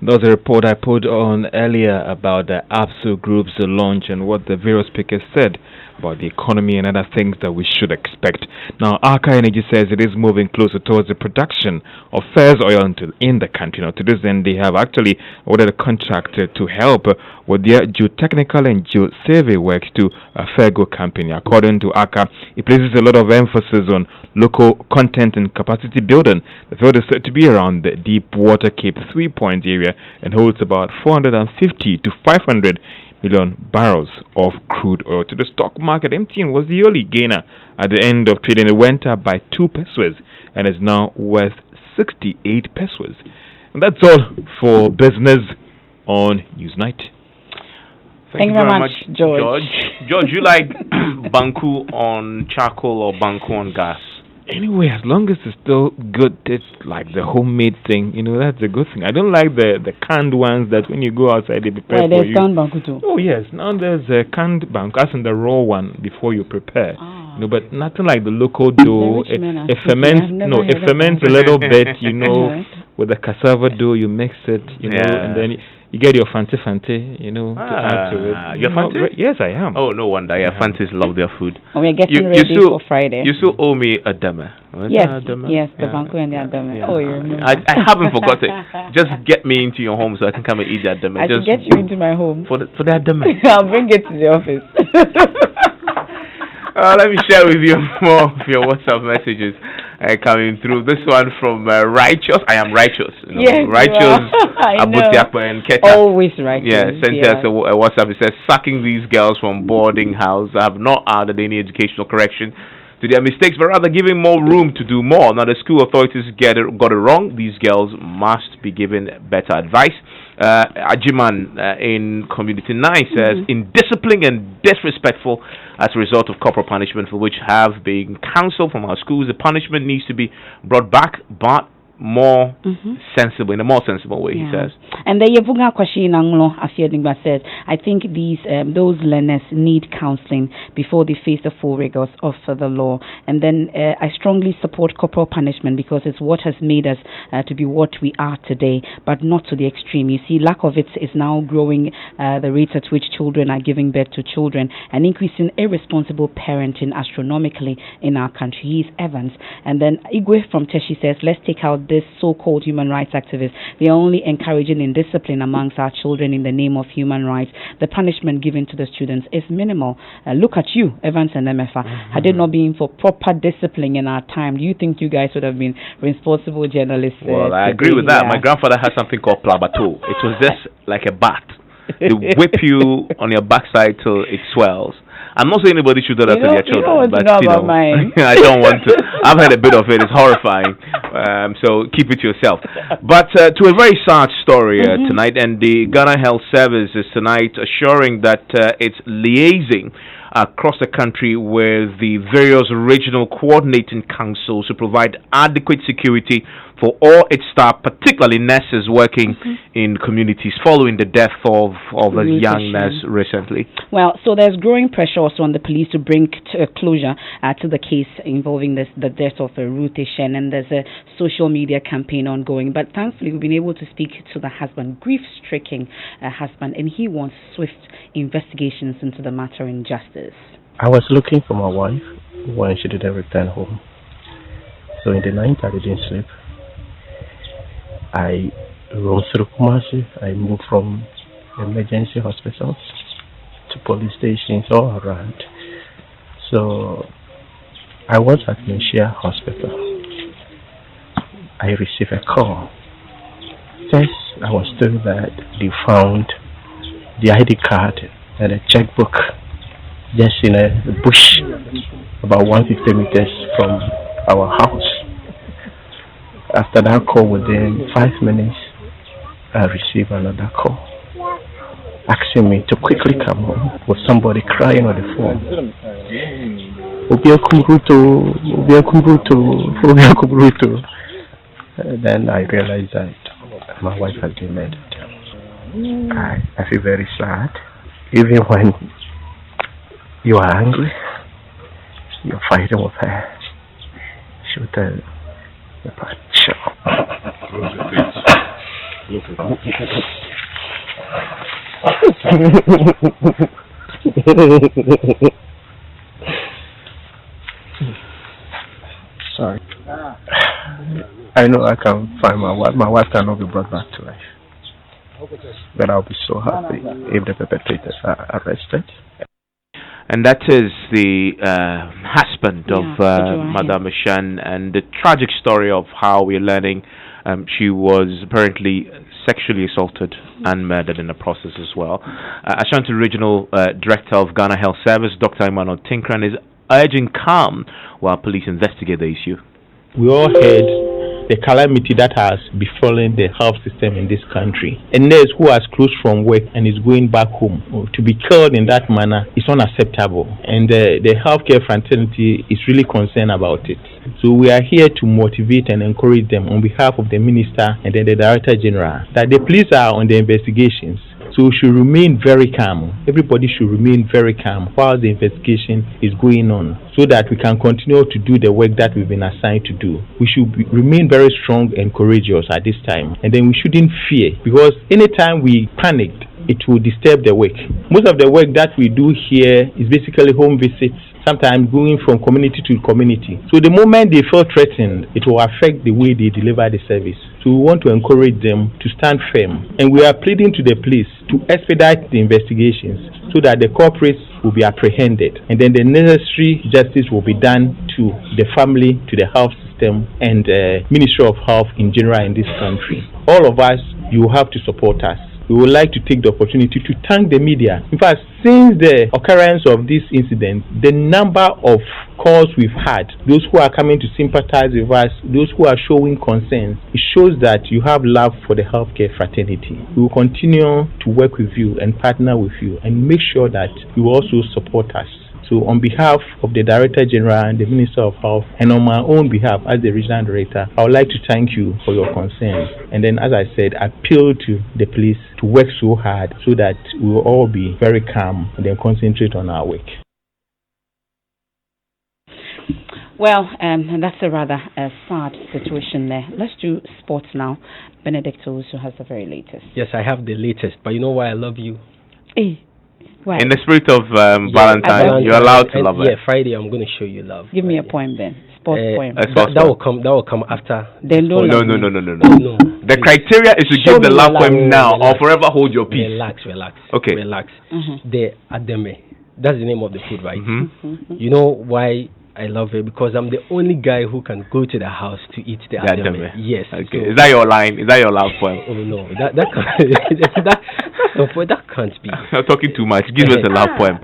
There was a report I put on earlier about the ABSA Group's launch and what the various speakers said about the economy and other things that we should expect. Now, Arca Energy says it is moving closer towards the production of first oil in the country. Now, to this end, they have actually ordered a contractor to help with their geotechnical and geosurvey works to a Fergo company. According to Arca, it places a lot of emphasis on local content and capacity building. The field is said to be around the deep water Cape 3 Point area and holds about 450 to 500 million barrels of crude oil. To the stock market, MTN was the only gainer at the end of trading. It went up by 2 pesos and is now worth 68 pesos. And that's all for business on Newsnight. Thank you very much, George. George, you like Banku on charcoal or Banku on gas? Anyway, as long as it's still good, it's like the homemade thing, that's a good thing. I don't like the canned ones that when you go outside they prepare for you. There's canned Banku too. Oh yes, now there's a canned Banku, as in the raw one before you prepare. But nothing like the local dough. It ferments a little bit, with the cassava dough you mix it, and then you get your fancy, to add to it. Your fancy? Yes, I am. Oh, no wonder. Your fancies love their food. We're getting ready for Friday. You still owe me a deme. Yes, the Banku and the Adame. Yeah. Oh, you remember. I haven't forgotten. Just get me into your home so I can come and eat the Adame. I should get you into my home. For the Adame. I'll bring it to the office. Let me share with you more of your WhatsApp messages. coming through. This one from Righteous. I am Righteous. You know, yes, Righteous. Abutiakpa and Keta. Always Righteous. Yeah, sent us a WhatsApp. It says, sacking these girls from boarding house have not added any educational correction to their mistakes, but rather giving more room to do more. Now, the school authorities got it wrong. These girls must be given better advice. Ajiman in Community 9 says, indisciplined and disrespectful as a result of corporal punishment for which have been cancelled from our schools. The punishment needs to be brought back, but more sensible, in a more sensible way, he says. And the Yevunga Kwashi Nanglo Afiadingba said, I think those learners need counseling before they face the full rigors of the law. And then I strongly support corporal punishment because it's what has made us to be what we are today, but not to the extreme. You see, lack of it is now growing the rates at which children are giving birth to children and increasing irresponsible parenting astronomically in our country. He is Evans. And then Igwe from Teshi says, let's take out this so-called human rights activists. They are only encouraging indiscipline amongst our children in the name of human rights. The punishment given to the students is minimal. Look at you, Evans and Emefa. Had it not been for proper discipline in our time, do you think you guys would have been responsible journalists? Well, I agree with that. My grandfather had something called plabato. It was just like a bat. They whip you on your backside till it swells. I'm not saying anybody should do that to their children, but I don't want to. I've had a bit of it. It's horrifying. So keep it to yourself. But to a very sad story tonight, and the Ghana Health Service is tonight assuring that it's liaising across the country with the various regional coordinating councils to provide adequate security for all its staff, particularly nurses working in communities following the death of a young nurse recently. Well, so there's growing pressure also on the police to bring closure to the case involving the death of Ruth Eshen, and there's a social media campaign ongoing. But thankfully, we've been able to speak to the husband, grief-stricken husband, and he wants swift investigations into the matter and justice. I was looking for my wife when she didn't return home. So in the night, I didn't sleep. I roamed through Kumasi. I moved from emergency hospitals to police stations all around. So I was at Mensah Hospital. I received a call. First, I was told that they found the ID card and a checkbook just in a bush about 150 meters from our house. After that call, within 5 minutes, I received another call asking me to quickly come home with somebody crying on the phone. Then I realized that my wife has been murdered. I feel very sad. Even when you are angry, you're fighting with her. She'll tell you. Sorry. I know I can find my wife. My wife cannot be brought back to life. But I'll be so happy if the perpetrators are arrested. And that is the husband of Madame Eshen, and the tragic story of how we're learning she was apparently sexually assaulted and murdered in the process as well. Ashanti Regional Director of Ghana Health Service, Dr. Emmanuel Tinkran, is urging calm while police investigate the issue. We all heard the calamity that has befallen the health system in this country. A nurse who has closed from work and is going back home to be killed in that manner is unacceptable, and the healthcare fraternity is really concerned about it. So we are here to motivate and encourage them on behalf of the Minister and then the Director General that the police are on the investigations. So we should remain very calm. Everybody should remain very calm while the investigation is going on, so that we can continue to do the work that we've been assigned to do. We should remain very strong and courageous at this time. And then we shouldn't fear, because anytime we panic, it will disturb the work. Most of the work that we do here is basically home visits, sometimes going from community to community. So the moment they feel threatened, it will affect the way they deliver the service. So we want to encourage them to stand firm. And we are pleading to the police to expedite the investigations so that the culprits will be apprehended. And then the necessary justice will be done to the family, to the health system, system and Ministry of Health in general in this country. All of us, you have to support us. We would like to take the opportunity to thank the media. In fact, since the occurrence of this incident, the number of calls we've had, those who are coming to sympathize with us, those who are showing concern, it shows that you have love for the healthcare fraternity. We will continue to work with you and partner with you and make sure that you also support us. So on behalf of the Director General and the Minister of Health, and on my own behalf as the Regional Director, I would like to thank you for your concerns. And then, as I said, appeal to the police to work so hard so that we will all be very calm and then concentrate on our work. Well, that's a rather sad situation there. Let's do sports now. Benedict also has the very latest. Yes, I have the latest, but you know why I love you? Hey. Why? In the spirit of Valentine, you're allowed to love it. Yeah, Friday I'm going to show you love. Give me a poem then. Sports poem. That will come after. Then no. The criteria is to give the love poem now or forever hold your peace. Relax. Okay. Relax. Mm-hmm. The Ademe. That's the name of the food, right? Mm-hmm. You know why I love it? Because I'm the only guy who can go to the house to eat the Ademe. Yes. Okay. So, is that your line? Is that your love poem? Oh no, that can't be. You're talking too much. Give us a love poem.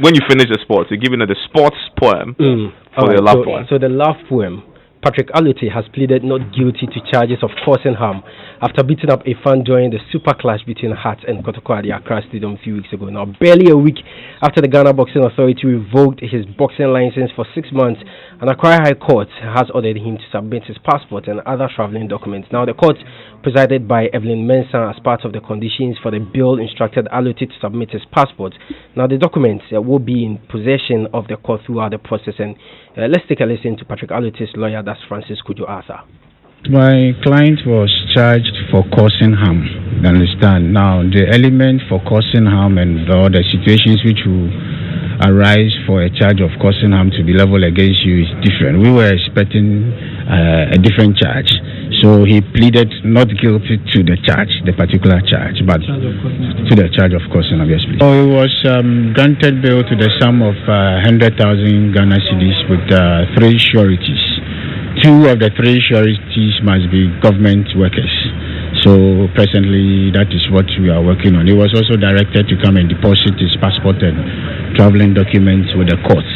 When you finish the sports, you're giving it a sports poem for your love poem. So the love poem. Patrick Alute has pleaded not guilty to charges of causing harm after beating up a fan during the super clash between Hearts and Kotoko at the Accra Stadium a few weeks ago. Now, barely a week after the Ghana Boxing Authority revoked his boxing license for 6 months, an Accra High Court has ordered him to submit his passport and other traveling documents. Now, the court, presided by Evelyn Mensah, as part of the conditions for the bill, instructed Alute to submit his passport. Now, the documents will be in possession of the court throughout the process. And let's take a listen to Patrick Alute's lawyer, that's Francis Kujo Arthur. My client was charged for causing harm. You understand? Now, the element for causing harm and all the situations which will arise for a charge of causing harm to be leveled against you is different. We were expecting a different charge. So he pleaded not guilty to the charge, the particular charge, but to the charge of causing, obviously. So he was granted bail to the sum of 100,000 Ghana cedis with 3 sureties. 2 of the 3 sureties must be government workers. So presently, that is what we are working on. He was also directed to come and deposit his passport and traveling documents with the court.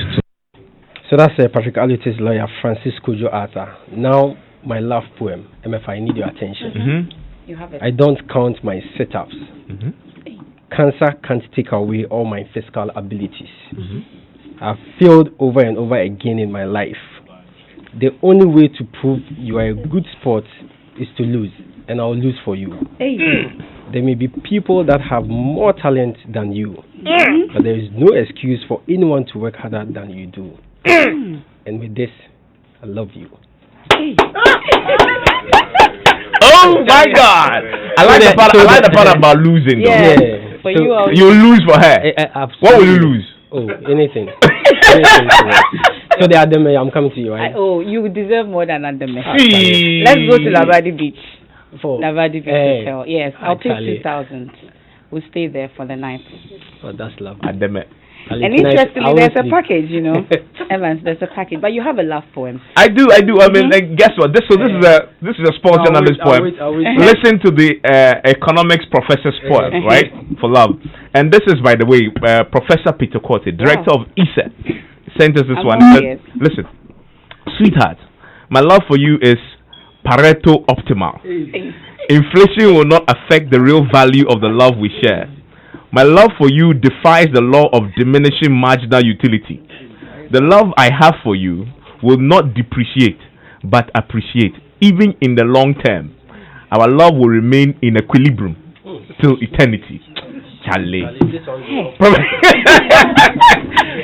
So that's Patrick Alute's lawyer, Francis Kujo Arthur. Now, my love poem. Emefa, I need your attention. Mm-hmm. You have it. I don't count my sit-ups. Mm-hmm. Cancer can't take away all my physical abilities. Mm-hmm. I've failed over and over again in my life. The only way to prove you are a good sport is to lose, and I'll lose for you. Hey. There may be people that have more talent than you, but there is no excuse for anyone to work harder than you do. And with this, I love you. Oh my God! I like the part about losing. Yeah. Though. For so you lose for her. What will you lose? Oh, anything. So the Ademe, I'm coming to you, right? You deserve more than Ademe. Let's go to Lavadi Beach. Lavadi Beach Hotel. Yes, I'll pay 2,000. We'll stay there for the night. Oh, that's lovely. Ademe. And interestingly, there's a package, you know. Evans, there's a package, but you have a love poem. I do. I mean, guess what? This is a sports journalist poem. Listen to the economics professor's poem, right? For love. And this is, by the way, Professor Peter Korte, director of ISA, sent us this one. Listen, sweetheart, my love for you is Pareto optimal. Inflation will not affect the real value of the love we share. My love for you defies the law of diminishing marginal utility. The love I have for you will not depreciate, but appreciate, even in the long term. Our love will remain in equilibrium till eternity. Charlie.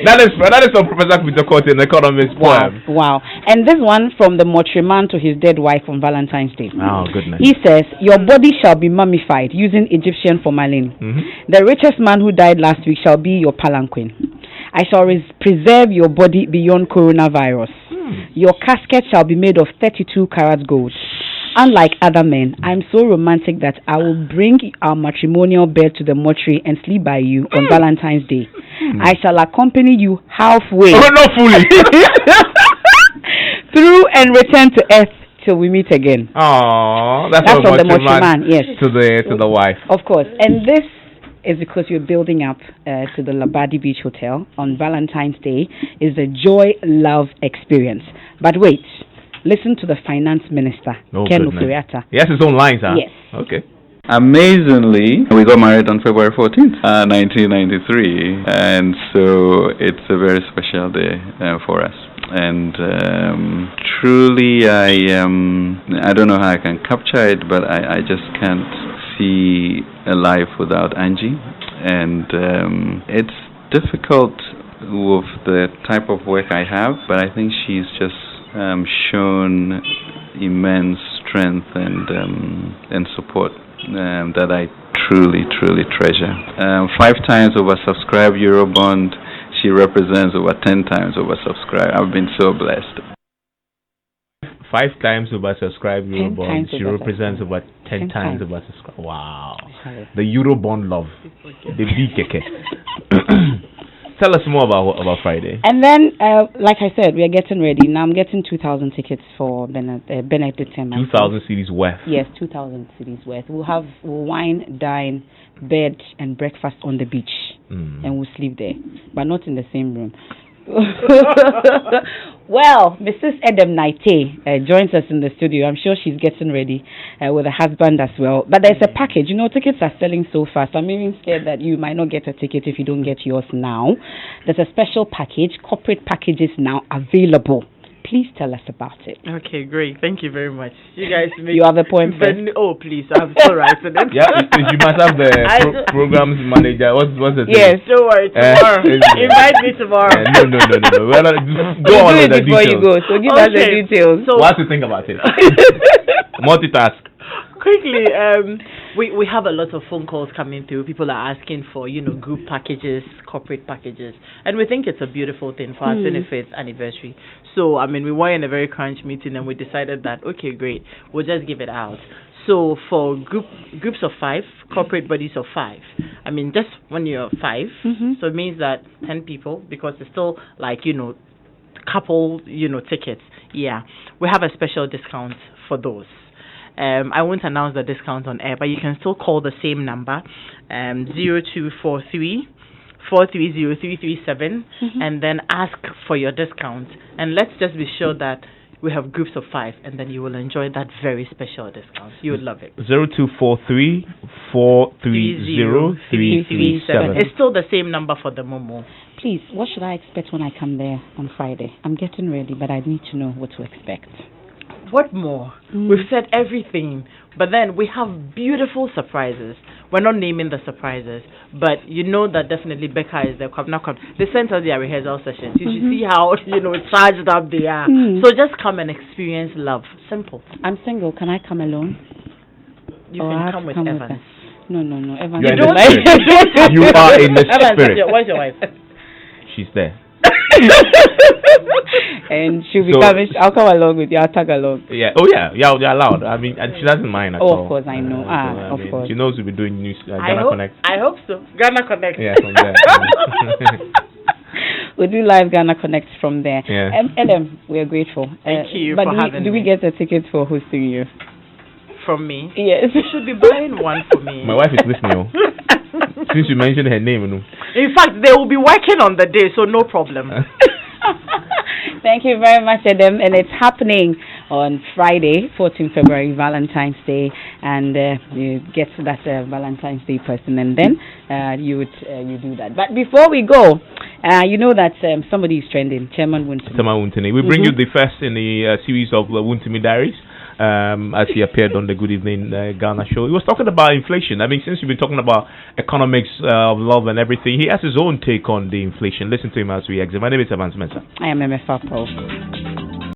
That is from Professor Peter Korte, an economist poem. Wow. And this one from the Motriman to his dead wife on Valentine's Day. Oh, goodness. He says, your body shall be mummified using Egyptian formalin. Mm-hmm. The richest man who died last week shall be your palanquin. I shall preserve your body beyond coronavirus. Your casket shall be made of 32 karat gold. Unlike other men, I'm so romantic that I will bring our matrimonial bed to the mortuary and sleep by you on Valentine's Day. I shall accompany you halfway. Oh, not fully. Through and return to earth till we meet again. Oh, that's from the Mochiman, yes. To the wife. Of course. And this is because you're building up to the Labadi Beach Hotel on Valentine's Day is a joy love experience. But wait, listen to the finance minister, Ken Ukuriata. He has his own lines, huh? Yes. Okay. Amazingly, we got married on February 14th, 1993, and so it's a very special day for us. And truly, I don't know how I can capture it, but I just can't see a life without Angie. And it's difficult with the type of work I have, but I think she's just shown immense strength and support that I truly treasure. 5 times oversubscribed Eurobond. She represents over 10 times oversubscribed. I've been so blessed. 5 times oversubscribed Eurobond. She represents over 10 times oversubscribed. Wow. The Eurobond love. The BKK. Tell us more about Friday. And then, like I said, we are getting ready. Now I'm getting 2,000 tickets for Benedict and 2,000 cities worth. Yes, 2,000 cities worth. We'll wine, dine, bed, and breakfast on the beach. And we'll sleep there. But not in the same room. Well, Mrs. Edem Naite joins us in the studio. I'm sure she's getting ready with her husband as well. But there's a package. You know, tickets are selling so fast. I'm even scared that you might not get a ticket if you don't get yours now. There's a special package, corporate packages now available. Please tell us about it. Okay, great. Thank you very much. You guys make... You have the point first. Oh, please. I'm so right. Yeah, you must have the programs manager. What's the thing? Yes, don't worry. Tomorrow. Invite me tomorrow. No. Go on with the details. Before you go. So give us the details. So, what to think about it? Multitask. Quickly, we have a lot of phone calls coming through. People are asking for, group packages, corporate packages. And we think it's a beautiful thing for our 25th anniversary. So, we were in a very crunch meeting and we decided that, okay, great, we'll just give it out. So, for groups of 5, corporate bodies of 5. Just when you're 5, so it means that 10 people, because it's still couple, tickets. Yeah, we have a special discount for those. I won't announce the discount on air, but you can still call the same number, 0243 430337, and then ask for your discount. And let's just be sure that we have groups of 5, and then you will enjoy that very special discount. You would love it. 0243 430 337. It's still the same number for the Momo. Please, what should I expect when I come there on Friday? I'm getting ready, but I need to know what to expect. What more? We've said everything, but then we have beautiful surprises. We're not naming the surprises, but you know that definitely Becca is there. They sent us their rehearsal sessions. You should see how charged up they are. So just come and experience love. Simple. I'm single. Can I come alone? You can come with Evans. No. Evans. You are in the spirit. Where's your wife? She's there. And she'll be coming. I'll come along with you. I'll tag along. Yeah. Oh yeah. You're allowed. And she doesn't mind at all. Of course, I know. Of course. She knows we'll be doing news. Ghana Connect. I hope so. Ghana Connect. Yeah, from there. We'll do live Ghana Connect from there. Yeah. Adam, we are grateful. Thank you for having me. Do we get a ticket for hosting you? From me? Yes. You should be buying one for me. My wife is listening. Since you mentioned her name, In fact, they will be working on the day, so no problem. Thank you very much, Adam. And it's happening on Friday, 14th February, Valentine's Day. And you get that Valentine's Day person, and then you do that. But before we go, you know that somebody is trending, Chairman Wuntumi. We bring you the first in the series of Wuntumi Diaries. As he appeared on the Good Evening Ghana show. He was talking about inflation. Since you've been talking about economics of love and everything, he has his own take on the inflation. Listen to him as we exit. My name is Mensah. I am Emefa.